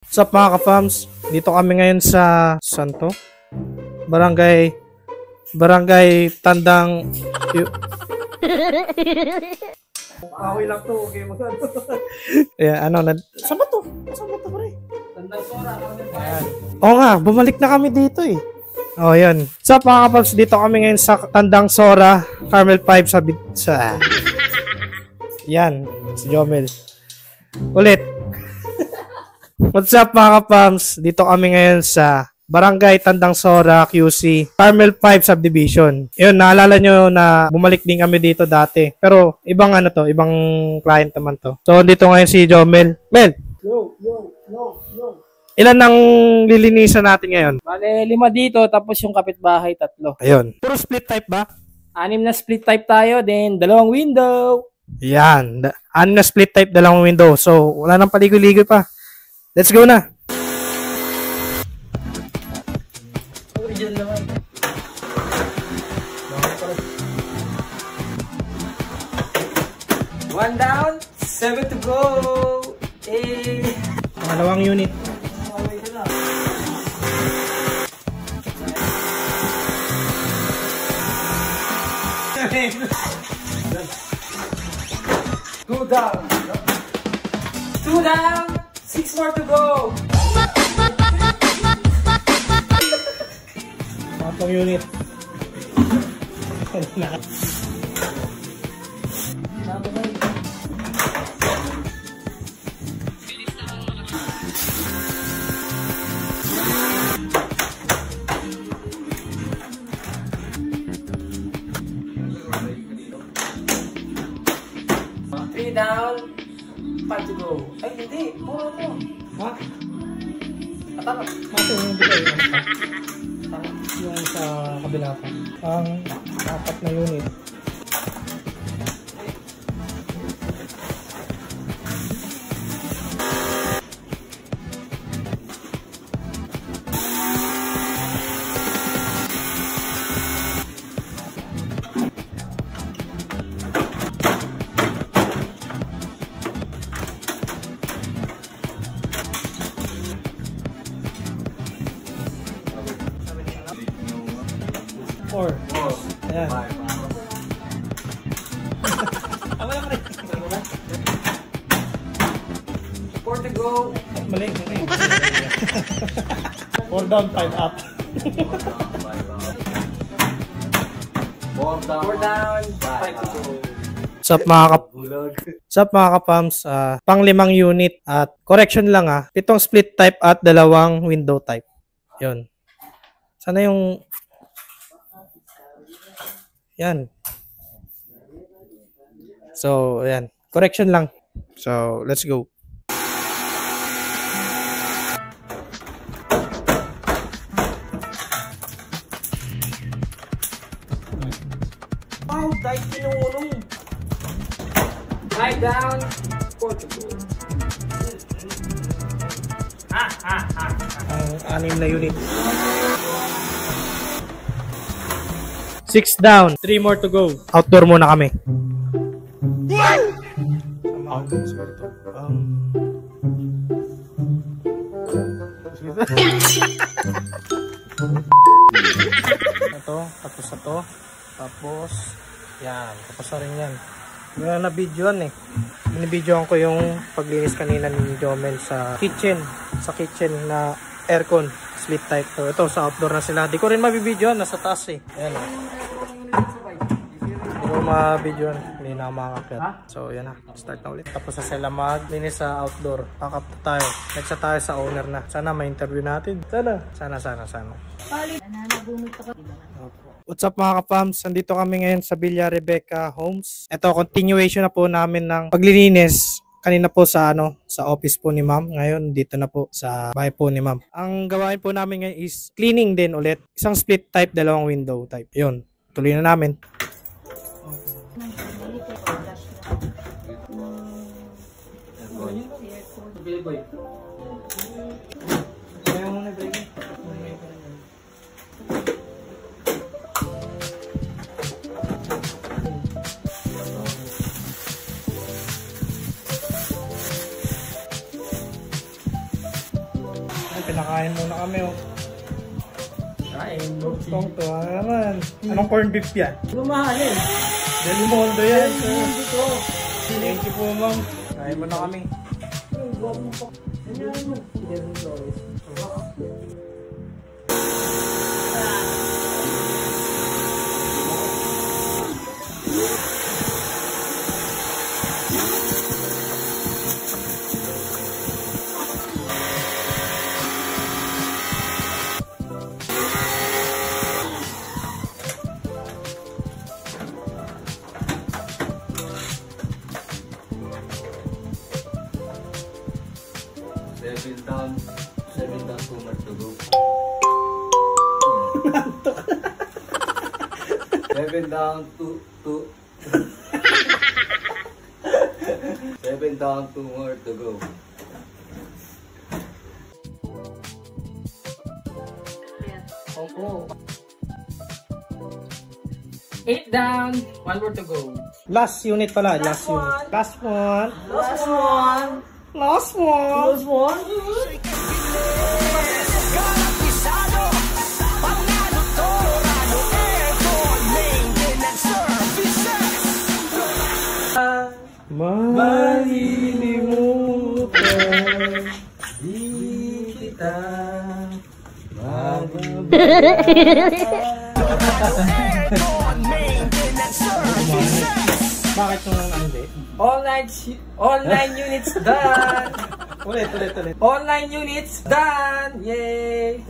What's up mga ka-fams? Dito kami ngayon sa Santo Barangay Tandang Away lang to, okay mo. Yeah, saan ba to pre? Tandang Sora. Oo nga, bumalik na kami dito eh. Oh, yan. What's up mga ka-fams? Dito kami ngayon sa Tandang Sora, Carmel 5 sa yan, si Jomel. Ulit. What's up mga ka-fams? Dito kami ngayon sa Barangay Tandang Sora, QC, Carmel 5 Subdivision. Yun, naalala nyo na bumalik din kami dito dati. Pero ibang ibang client naman to. So, dito ngayon si Jomel. Mel! Yo. Ilan ang lilinisan natin ngayon? Bale, 5 dito, tapos yung kapitbahay 3. Ayun. Puro split type ba? 6 na split type tayo, then 2 window. Yan. 6 na split type, 2 window. So, wala nang paligoy-ligoy pa. Let's go na! Original naman. One down, 7 to go. Pangalawang unit. Two down. 2 down, 6 more to go. Pangatlong unit. Three down, 5 to go. Ay, hindi. Puro to. Ha? Atama. Maso yung bigay. Yung sa kabila pa. Ang 4 na unit. Four. Ayan. Tama lang rin. 4 to go. Mali. 4 down, 5 up. 4 down, 5 to go. Sup mga ka-pams, pang 5 unit at correction lang 7 split type at 2 window type. Yun. Sana yung yan. So, ayan. Correction lang. So, let's go. Wow, dahil pinulong. 5 down, 4 to go. Ang 6 na unit. 6 down, 3 more to go. Outdoor muna kami. Ito, tapos ito. Tapos, yan. Tapos na rin yan. Wala na videoan eh. Binibidyoan ko yung paglinis kanina ni Jomel sa kitchen. Sa kitchen na aircon. Split type to. Ito, sa outdoor na sila. Di ko rin mabibidyoan. Nasa taas eh. Ayan o. Di ko mabidyoan. Hindi na makakapit. So, yan na. Start na ulit. Tapos sa sila maglinis sa outdoor. Pack up tayo. Next tayo sa owner na. Sana ma-interview natin. Sana. What's up mga ka-fams? Nandito kami ngayon sa Villa Rebecca Homes. Ito, continuation na po namin ng paglilinis. Kanina po sa sa office po ni ma'am. Ngayon dito na po sa bahay po ni ma'am. Ang gawain po namin ngayon is cleaning din ulit. Isang split type, 2 window type. Yun, tuloy na namin. Pinakain muna kami, oh. Kain. Tong to, naman. Anong corned beef yan? Lumahalin. Del Mundo yan. Dito. Thank you po, ma'am. Kain muna kami. Seven down, 2 more to go. 7 down, 2. 7 down, 2 more to go. Opo. 8 down, 1 more to go. Last unit pala. Last unit. one. Last one. Last one. Last one. Last one. Malilimutan. Di kita Bakit nung hindi? All 9 units done. Ulit. All 9 units done. Yay.